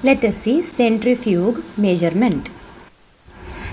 Let us see centrifuge measurement.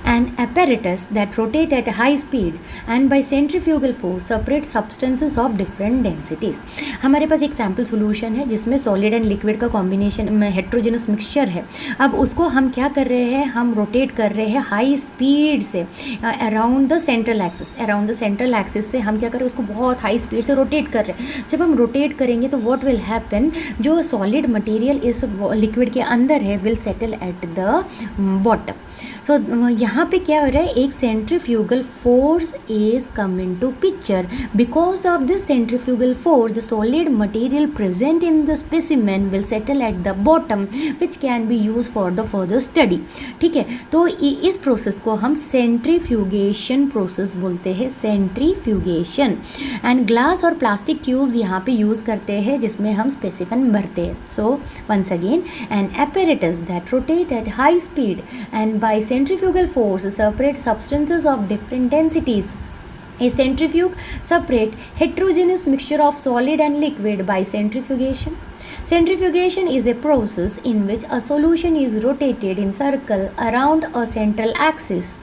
An apparatus that rotate at high speed and by centrifugal force separate substances of different densities. हमारे पास एक sample solution है जिसमें solid and liquid का combination में heterogeneous mixture है. अब उसको हम क्या कर रहे हैं, हम रोटेट कर रहे हैं हाई स्पीड से around the central axis. Around the central axis से हम क्या कर रहे हैं, उसको बहुत हाई स्पीड से रोटेट कर रहे हैं. जब हम रोटेट करेंगे तो व्हाट विल हैपन, जो सॉलिड मटेरियल इस लिक्विड के अंदर है will settle at the bottom. So यहाँ पे क्या हो रहा है, एक centrifugal force is coming to picture. Because of this centrifugal force the solid material present in the specimen will settle at the bottom which can be use for the further study. ठीक है, तो इस process को हम centrifugation process बोलते हैं. Centrifugation and glass और plastic tubes यहाँ पे यूज़ करते हैं जिसमें हम स्पेसिफिन भरते हैं. So once again, an apparatus that rotate at high speed and by centrifugal force separate substances of different densities. A centrifuge separate heterogeneous mixture of solid and liquid by centrifugation. Centrifugation is a process in which a solution is rotated in circle around a central axis.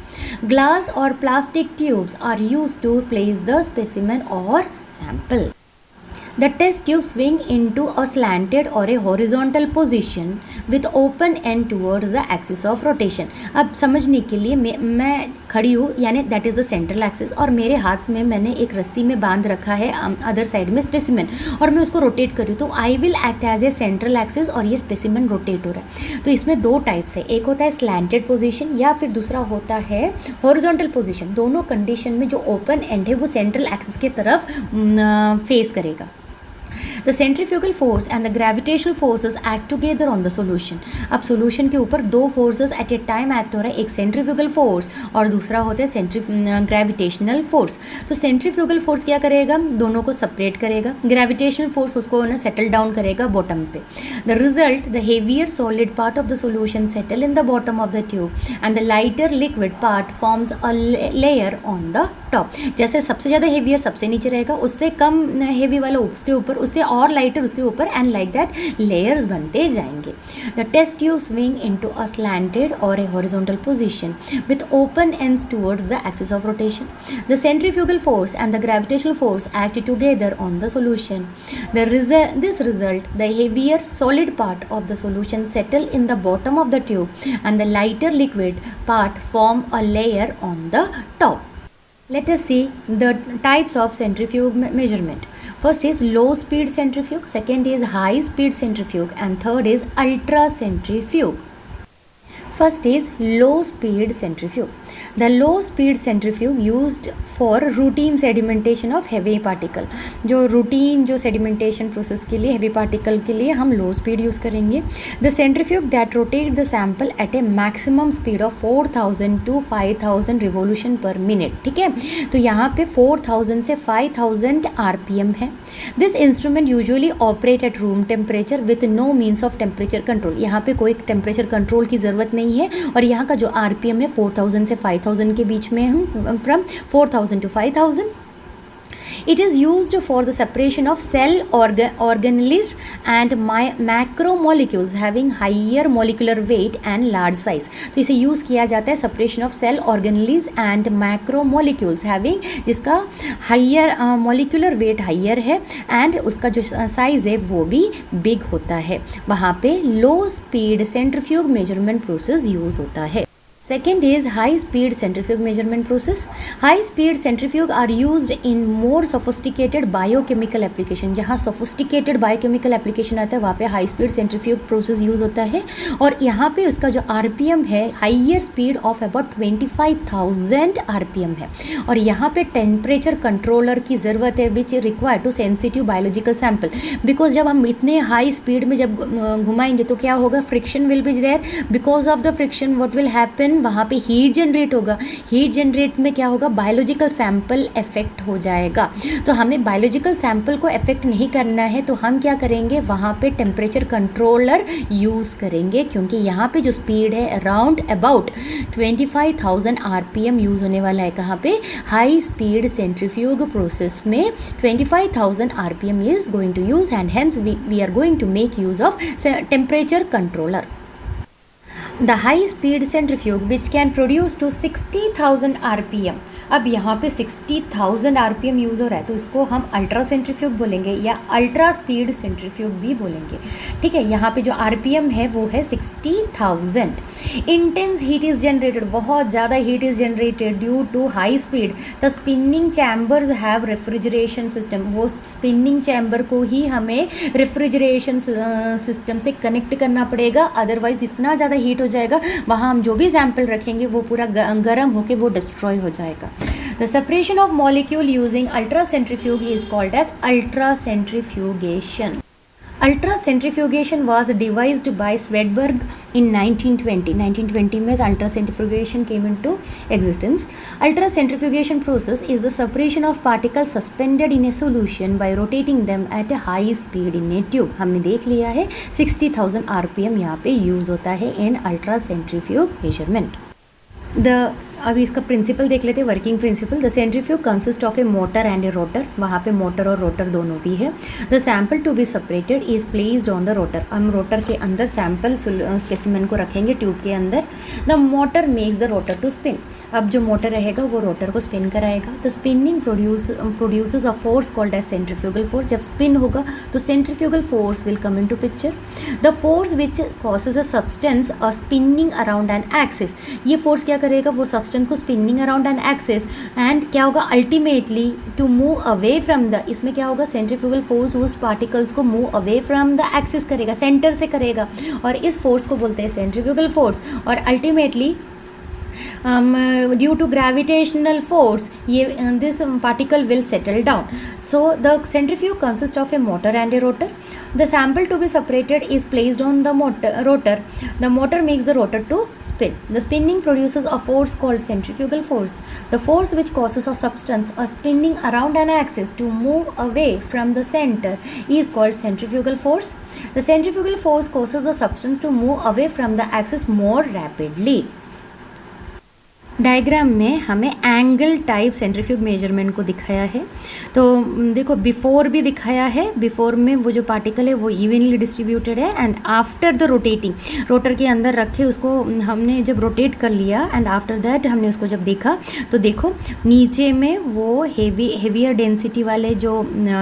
Glass or plastic tubes are used to place the specimen or sample. The test tube swing into a slanted or a horizontal position with open end towards the axis of rotation. अब समझने के लिए मैं खड़ी हूँ, यानी that is the central axis, और मेरे हाथ में मैंने एक रस्सी में बांध रखा है अदर साइड में स्पेसिमेन, और मैं उसको रोटेट कर रही हूँ. तो I will act as a central axis और ये स्पेसिमेन रोटेट हो रहा है. तो इसमें दो टाइप्स है, एक होता है स्लैंटेड पोजीशन या फिर दूसरा होता है हॉरिजॉन्टल पोजीशन. दोनों कंडीशन में जो ओपन एंड है वो सेंट्रल एक्सिस की तरफ फेस करेगा. The centrifugal force and the gravitational forces act together on the solution. अब solution के ऊपर दो forces at a time act हो रहा है, एक centrifugal force और दूसरा होता है gravitational force. तो centrifugal force क्या करेगा, दोनों को separate करेगा. gravitational force उसको ना settle down करेगा bottom पे. The result, the heavier solid part of the solution settle in the bottom of the tube and the lighter liquid part forms a layer on the top. जैसे सबसे ज़्यादा heavier सबसे नीचे रहेगा, उससे कम heavy वाला उसके ऊपर, उससे और लाइटर उसके ऊपर, एंड लाइक दैट लेयर्स बनते जाएंगे. The test tube swing into a slanted or a horizontal position with open ends towards the axis of rotation. The centrifugal force and the gravitational force act together on the solution. This result, the heavier solid part of the solution settle in the bottom of the tube and the lighter liquid part form a layer on the top. Let us see the types of centrifuge measurement. First is low speed centrifuge, second is high speed centrifuge, and third is ultra centrifuge. First is low speed centrifuge. The low speed centrifuge used for routine sedimentation of heavy particle. जो routine जो sedimentation process के लिए heavy particle के लिए हम low speed use करेंगे. The centrifuge that rotate the sample at a maximum speed of 4000 to 5000 revolution per minute. ठीक है, तो यहाँ पे 4000 से 5000 RPM है. This instrument usually operate at room temperature with no means of temperature control. यहाँ पे कोई temperature control की ज़रूरत नहीं है, और यहाँ का जो RPM है 4000 से 5000 के बीच में हम from 4000 to 5000. It is used for the separation of cell organelles and macromolecules having higher molecular weight and large size. तो इसे यूज़ किया जाता है separation of cell organelles and macromolecules having, जिसका higher molecular weight higher है and उसका जो size है वो भी big होता है. वहाँ पे low speed centrifuge measurement process use होता है. Second is high speed centrifuge measurement process. High speed centrifuge are used in more sophisticated biochemical application. जहाँ sophisticated biochemical application आता है वहाँ पे high speed centrifuge process use होता है, और यहाँ पे उसका जो RPM है higher speed of about 25,000 RPM है, और यहाँ पे temperature controller की ज़रूरत है which required to sensitive biological sample. Because जब हम इतने high speed में जब घुमाएंगे तो क्या होगा, friction will be there. Because of the friction what will happen, वहाँ पे हीट जनरेट होगा. हीट जनरेट में क्या होगा, बायोलॉजिकल सैंपल इफेक्ट हो जाएगा. तो हमें बायोलॉजिकल सैंपल को इफेक्ट नहीं करना है, तो हम क्या करेंगे, वहाँ पे टेम्परेचर कंट्रोलर यूज़ करेंगे, क्योंकि यहाँ पे जो स्पीड है अराउंड अबाउट 25,000 RPM यूज़ होने वाला है. कहाँ पे, हाई स्पीड सेंट्रीफ्यूग प्रोसेस में 25,000 RPM is going to use, and hence we are going to make use of temperature controller. The high speed centrifuge which can produce to 60,000 RPM। अब यहाँ पे 60,000 RPM use हो रहा है तो इसको हम अल्ट्रा सेंट्रीफ्यूग बोलेंगे या अल्ट्रा स्पीड सेंट्रीफ्यूग भी बोलेंगे। ठीक है, यहाँ पे जो RPM है वो है 60,000। इंटेंस हीट इज़ जनरेटेड, बहुत ज़्यादा heat is generated due to high speed. The spinning chambers have refrigeration system, वो स्पिनिंग चैम्बर को ही हमें रेफ्रिजरेशन सिस्टम से कनेक्ट करना पड़ेगा, अदरवाइज इतना ज़्यादा हीट हो जाएगा वहाँ हम जो भी सैंपल रखेंगे वो पूरा गर्म होकर वो डिस्ट्रॉय हो जाएगा। The separation of molecule using ultra centrifuge is called as ultra centrifugation. Ultra centrifugation was devised by Swedberg in 1920. 1920 में ultra centrifugation came into existence. Ultra centrifugation process is the separation of particles suspended in a solution by rotating them at a high speed in a tube. हमने देख लिया है 60,000 RPM यहाँ पे use होता है in ultra centrifuge measurement. अभी इसका प्रिंसिपल देख लेते हैं, working principle. The centrifuge consist of a motor and a rotor, वहाँ पे मोटर और रोटर दोनों भी है। The sample to be separated is placed on the rotor, हम रोटर के अंदर सैम्पल स्पेसिमेन को रखेंगे ट्यूब के अंदर। The motor makes the rotor to spin, अब जो मोटर रहेगा वो रोटर को स्पिन कराएगा। The spinning produces a force called as centrifugal force, जब स्पिन होगा तो centrifugal force will come into picture. The force which causes a substance a spinning around an axis, ये फोर्स क्या करेगा, वो सब्सटेंस को spinning around an axis and क्या होगा ultimately to move away from the, इसमें क्या होगा सेंट्रीफ्यूगल फोर्स उस पार्टिकल्स को move away from the axis करेगा, सेंटर से करेगा, और इस फोर्स को बोलते हैं सेंट्रीफ्यूगल फोर्स। और ultimately due to gravitational force this particle will settle down. So the centrifuge consists of a motor and a rotor. The sample to be separated is placed on the rotor. The motor makes the rotor to spin. The spinning produces a force called centrifugal force. The force which causes a substance a spinning around an axis to move away from the center is called centrifugal force. The centrifugal force causes the substance to move away from the axis more rapidly. Diagram में हमें angle type centrifuge measurement को दिखाया है। तो देखो before भी दिखाया है, बिफोर में वो जो पार्टिकल है वो इवनली डिस्ट्रीब्यूटेड है and after the rotating, rotor के अंदर रखे उसको हमने जब रोटेट कर लिया एंड आफ्टर दैट हमने उसको जब देखा तो देखो नीचे में वो हेवियर डेंसिटी वाले जो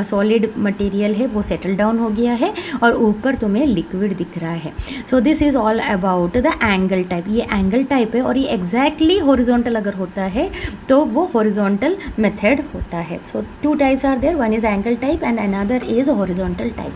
सॉलिड मटेरियल है वो सेटल डाउन हो गया है और ऊपर तुम्हें लिक्विड दिख रहा है। So this is all about the angle type, ये एंगल टाइप है और ये एग्जैक्टली हॉरिजॉन्टल अगर होता है तो वो हॉरिजॉन्टल मेथड होता है। So two types are there, one is angle type and another is horizontal type.